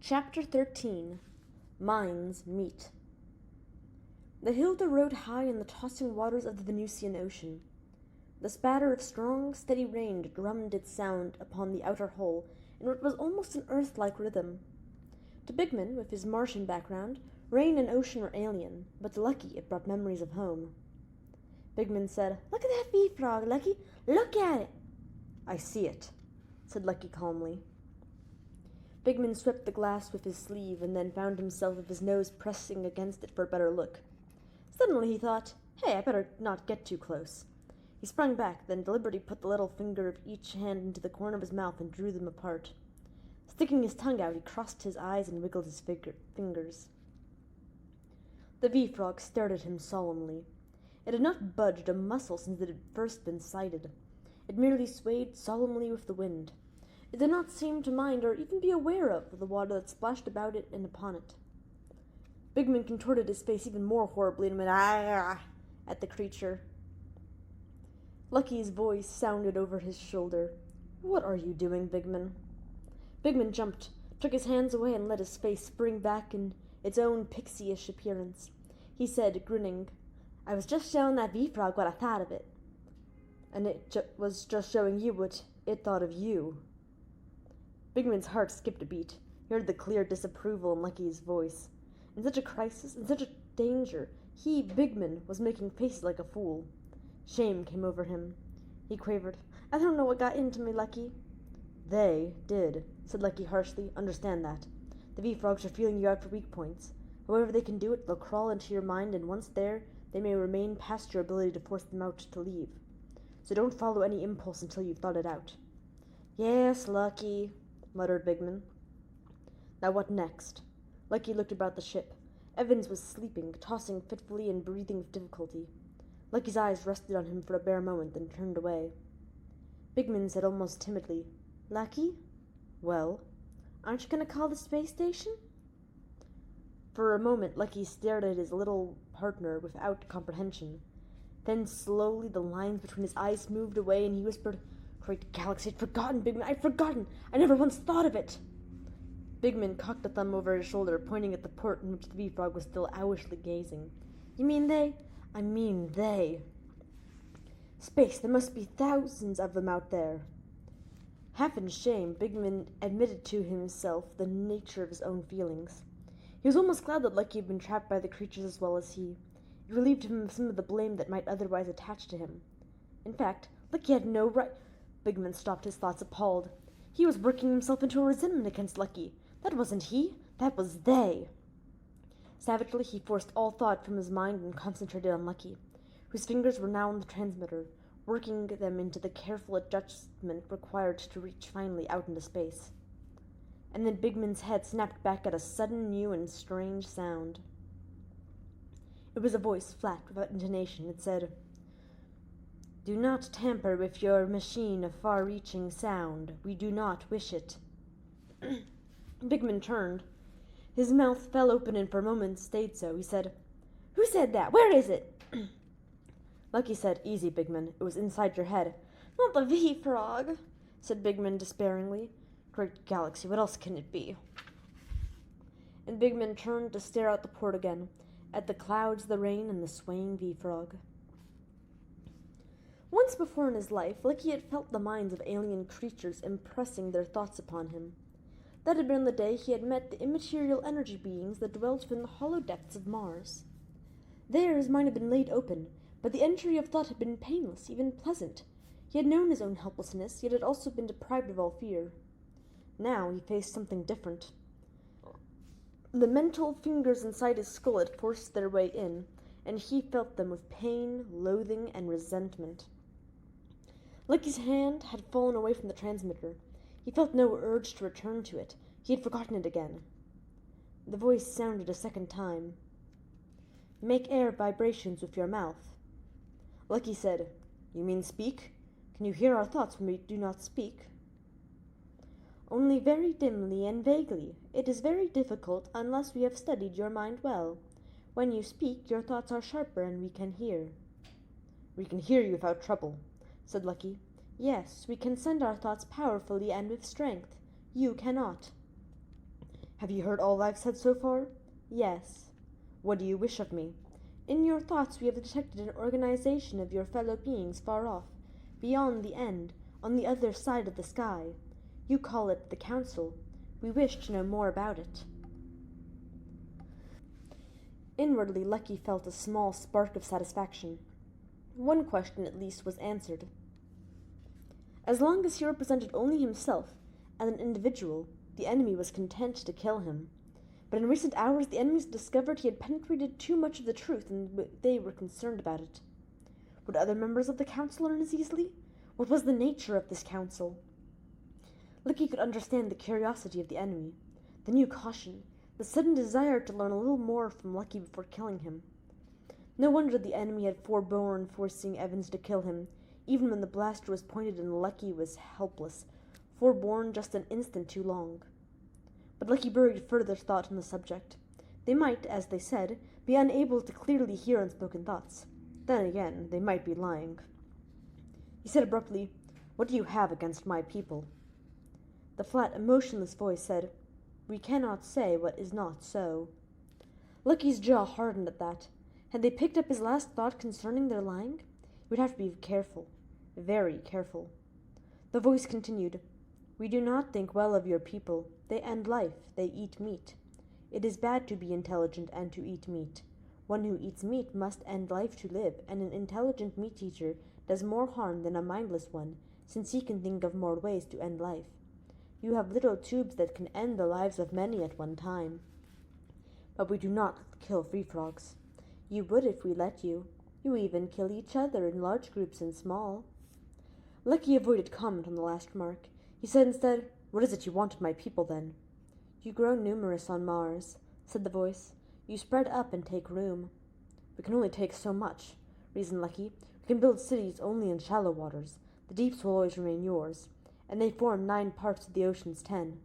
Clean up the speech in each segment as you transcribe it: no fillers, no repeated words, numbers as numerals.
Chapter 13 Minds Meet. The Hilda rode high in the tossing waters of the Venusian Ocean. The spatter of strong, steady rain drummed its sound upon the outer hull in what was almost an Earth-like rhythm. To Bigman, with his Martian background, rain and ocean were alien, but to Lucky it brought memories of home. Bigman said, "Look at that bee-frog, Lucky! Look at it!" "I see it," said Lucky calmly. Bigman swept the glass with his sleeve and then found himself with his nose pressing against it for a better look. Suddenly he thought, "Hey, I better not get too close." He sprang back, then deliberately put the little finger of each hand into the corner of his mouth and drew them apart. Sticking his tongue out, he crossed his eyes and wiggled his fingers. The bee-frog stared at him solemnly. It had not budged a muscle since it had first been sighted. It merely swayed solemnly with the wind. It did not seem to mind or even be aware of the water that splashed about it and upon it. Bigman contorted his face even more horribly and went "ah" at the creature. Lucky's voice sounded over his shoulder. "What are you doing, Bigman?" Bigman jumped, took his hands away, and let his face spring back in its own pixie-ish appearance. He said, grinning, "I was just showing that bee-frog what I thought of it." "And it was just showing you what it thought of you." Bigman's heart skipped a beat. He heard the clear disapproval in Lucky's voice. In such a crisis, in such a danger, he, Bigman, was making faces like a fool. Shame came over him. He quavered, "I don't know what got into me, Lucky." "They did," said Lucky harshly. "Understand that. The bee-frogs are feeling you out for weak points. However they can do it, they'll crawl into your mind, and once there, they may remain past your ability to force them out to leave. So don't follow any impulse until you've thought it out." "Yes, Lucky," muttered Bigman. Now what next? Lucky looked about the ship. Evans was sleeping, tossing fitfully and breathing with difficulty. Lucky's eyes rested on him for a bare moment, then turned away. Bigman said almost timidly, "Lucky?" "Well?" "Aren't you going to call the space station?" For a moment Lucky stared at his little partner without comprehension. Then slowly the lines between his eyes moved away, and he whispered, "Great galaxy, I'd forgotten, Bigman, I'd forgotten! I never once thought of it!" Bigman cocked a thumb over his shoulder, pointing at the port in which the bee-frog was still owlishly gazing. "You mean they?" "I mean they. Space, there must be thousands of them out there." Half in shame, Bigman admitted to himself the nature of his own feelings. He was almost glad that Lucky had been trapped by the creatures as well as he. It relieved him of some of the blame that might otherwise attach to him. In fact, Lucky had no right— Bigman stopped his thoughts, appalled. He was working himself into a resentment against Lucky. That wasn't he. That was they. Savagely, he forced all thought from his mind and concentrated on Lucky, whose fingers were now on the transmitter, working them into the careful adjustment required to reach finally out into space. And then Bigman's head snapped back at a sudden new and strange sound. It was a voice, flat, without intonation. It said, "Do not tamper with your machine of far-reaching sound. We do not wish it." Bigman turned. His mouth fell open and for a moment stayed so. He said, "Who said that? Where is it?" Lucky said, "Easy, Bigman. It was inside your head." "Not the bee-frog," said Bigman despairingly. "Great galaxy, what else can it be?" And Bigman turned to stare out the port again, at the clouds, the rain, and the swaying bee-frog. Once before in his life, Lucky had felt the minds of alien creatures impressing their thoughts upon him. That had been the day he had met the immaterial energy beings that dwelt within the hollow depths of Mars. There his mind had been laid open, but the entry of thought had been painless, even pleasant. He had known his own helplessness, yet had also been deprived of all fear. Now he faced something different. The mental fingers inside his skull had forced their way in, and he felt them with pain, loathing, and resentment. Lucky's hand had fallen away from the transmitter. He felt no urge to return to it. He had forgotten it again. The voice sounded a second time. "Make air vibrations with your mouth." Lucky said, "You mean speak? Can you hear our thoughts when we do not speak?" "Only very dimly and vaguely. It is very difficult unless we have studied your mind well. When you speak, your thoughts are sharper and we can hear." "We can hear you without trouble," said Lucky. "Yes, we can send our thoughts powerfully and with strength. You cannot." Have you heard all I've said so far? Yes. What do you wish of me? In your thoughts we have detected an organization of your fellow beings far off, beyond the end, on the other side of the sky. You call it the Council. We wish to know more about it. Inwardly, Lucky felt a small spark of satisfaction. One question at least was answered. As long as he represented only himself, as an individual, the enemy was content to kill him. But in recent hours the enemies discovered he had penetrated too much of the truth, and they were concerned about it. Would other members of the council learn as easily? What was the nature of this council? Lucky could understand the curiosity of the enemy, the new caution, the sudden desire to learn a little more from Lucky before killing him. No wonder the enemy had forborne forcing Evans to kill him, even when the blaster was pointed and Lucky was helpless, forborne just an instant too long. But Lucky buried further thought on the subject. They might, as they said, be unable to clearly hear unspoken thoughts. Then again, they might be lying. He said abruptly, "What do you have against my people?" The flat, emotionless voice said, "We cannot say what is not so." Lucky's jaw hardened at that. Had they picked up his last thought concerning their lying? He would have to be careful, very careful. The voice continued, "We do not think well of your people. They end life, they eat meat. It is bad to be intelligent and to eat meat. One who eats meat must end life to live, and an intelligent meat-eater does more harm than a mindless one, since he can think of more ways to end life. You have little tubes that can end the lives of many at one time. But we do not kill free frogs. You would if we let you. You even kill each other in large groups and small." Lucky avoided comment on the last remark. He said instead, "What is it you want of my people, then?" "You grow numerous on Mars," said the voice. "You spread up and take room." "We can only take so much," reasoned Lucky. "We can build cities only in shallow waters. The deeps will always remain yours, and they form 9 parts of the ocean's 10.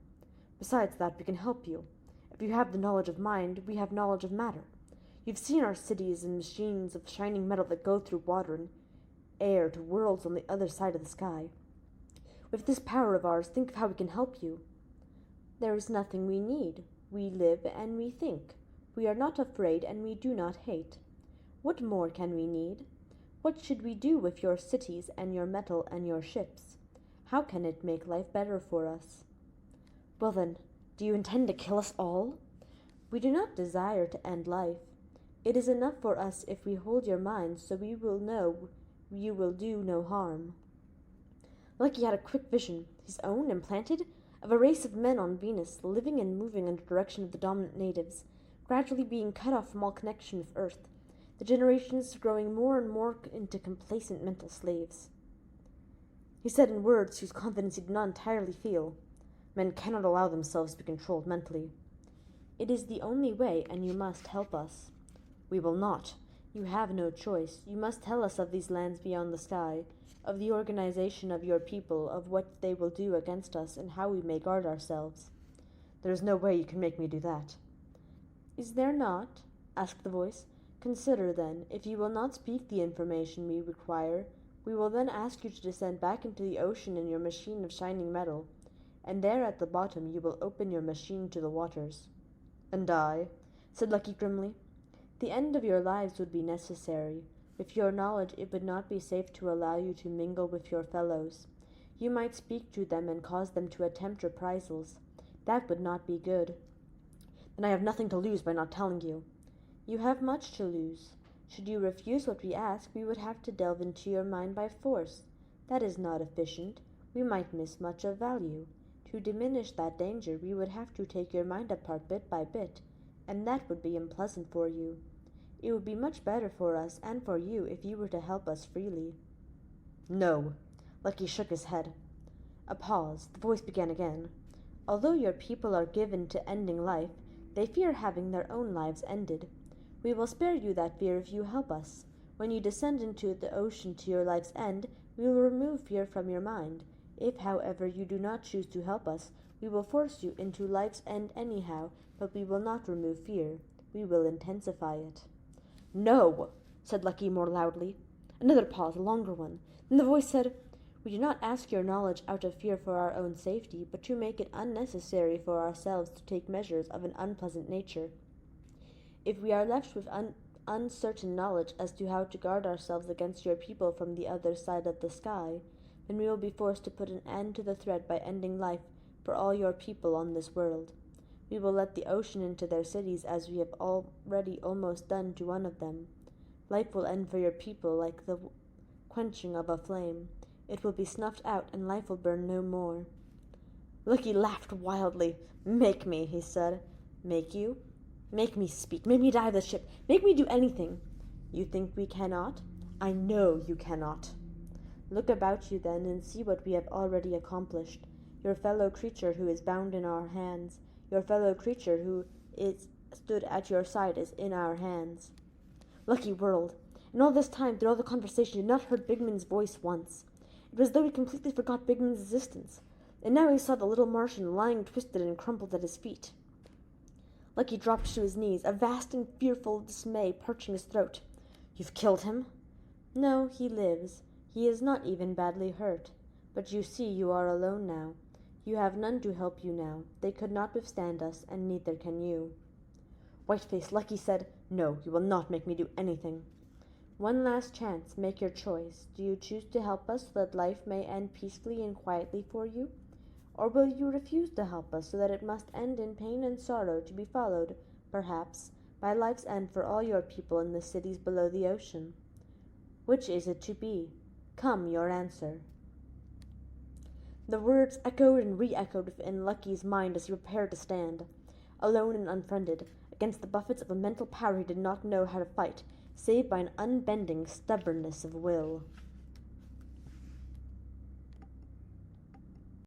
Besides that, we can help you. If you have the knowledge of mind, we have knowledge of matter. You've seen our cities and machines of shining metal that go through water and air to worlds on the other side of the sky. With this power of ours, think of how we can help you." "There is nothing we need. We live and we think. We are not afraid and we do not hate. What more can we need? What should we do with your cities and your metal and your ships? How can it make life better for us?" "Well then, do you intend to kill us all?" "We do not desire to end life. It is enough for us if we hold your minds so we will know you will do no harm." Lucky had a quick vision, his own implanted, of a race of men on Venus, living and moving under direction of the dominant natives, gradually being cut off from all connection with Earth, the generations growing more and more into complacent mental slaves. He said in words whose confidence he did not entirely feel, "Men cannot allow themselves to be controlled mentally. It is the only way, and you must help us." "We will not. You have no choice. You must tell us of these lands beyond the sky, of the organization of your people, of what they will do against us, and how we may guard ourselves." "There is no way you can make me do that." "Is there not?" asked the voice. "Consider, then, if you will not speak the information we require, we will then ask you to descend back into the ocean in your machine of shining metal, and there at the bottom you will open your machine to the waters." "And I?" said Lucky grimly. "The end of your lives would be necessary. With your knowledge it would not be safe to allow you to mingle with your fellows. You might speak to them and cause them to attempt reprisals. That would not be good." "Then I have nothing to lose by not telling you." "You have much to lose. Should you refuse what we ask, we would have to delve into your mind by force. That is not efficient. We might miss much of value. To diminish that danger, we would have to take your mind apart bit by bit, and that would be unpleasant for you. It would be much better for us and for you if you were to help us freely." "No." Lucky shook his head. A pause. The voice began again. "Although your people are given to ending life, they fear having their own lives ended. We will spare you that fear if you help us. When you descend into the ocean to your life's end, we will remove fear from your mind. If, however, you do not choose to help us, we will force you into life's end anyhow, but we will not remove fear. We will intensify it." "No," said Lucky more loudly. Another pause, a longer one. Then the voice said, We do not ask your knowledge out of fear for our own safety, but to make it unnecessary for ourselves to take measures of an unpleasant nature. If we are left with uncertain knowledge as to how to guard ourselves against your people from the other side of the sky, then we will be forced to put an end to the threat by ending life for all your people on this world. We will let the ocean into their cities as we have already almost done to one of them. Life will end for your people like the quenching of a flame. It will be snuffed out, and life will burn no more. Lucky laughed wildly. Make me, he said. Make you? Make me speak. Make me dive the ship. Make me do anything. You think we cannot? I know you cannot. Look about you then and see what we have already accomplished. Your fellow creature who is bound in our hands, your fellow creature who stood at your side is in our hands. Lucky whirled. And all this time, through all the conversation, he had not heard Bigman's voice once. It was as though he completely forgot Bigman's existence, and now he saw the little Martian lying twisted and crumpled at his feet. Lucky dropped to his knees, a vast and fearful dismay parching his throat. You've killed him? No, he lives. He is not even badly hurt. But you see you are alone now. You have none to help you now. They could not withstand us, and neither can you. White-faced Lucky said, No, you will not make me do anything. One last chance. Make your choice. Do you choose to help us so that life may end peacefully and quietly for you? Or will you refuse to help us so that it must end in pain and sorrow, to be followed, perhaps, by life's end for all your people in the cities below the ocean? Which is it to be? Come, your answer. The words echoed and re-echoed within Lucky's mind as he prepared to stand, alone and unfriended, against the buffets of a mental power he did not know how to fight, save by an unbending stubbornness of will.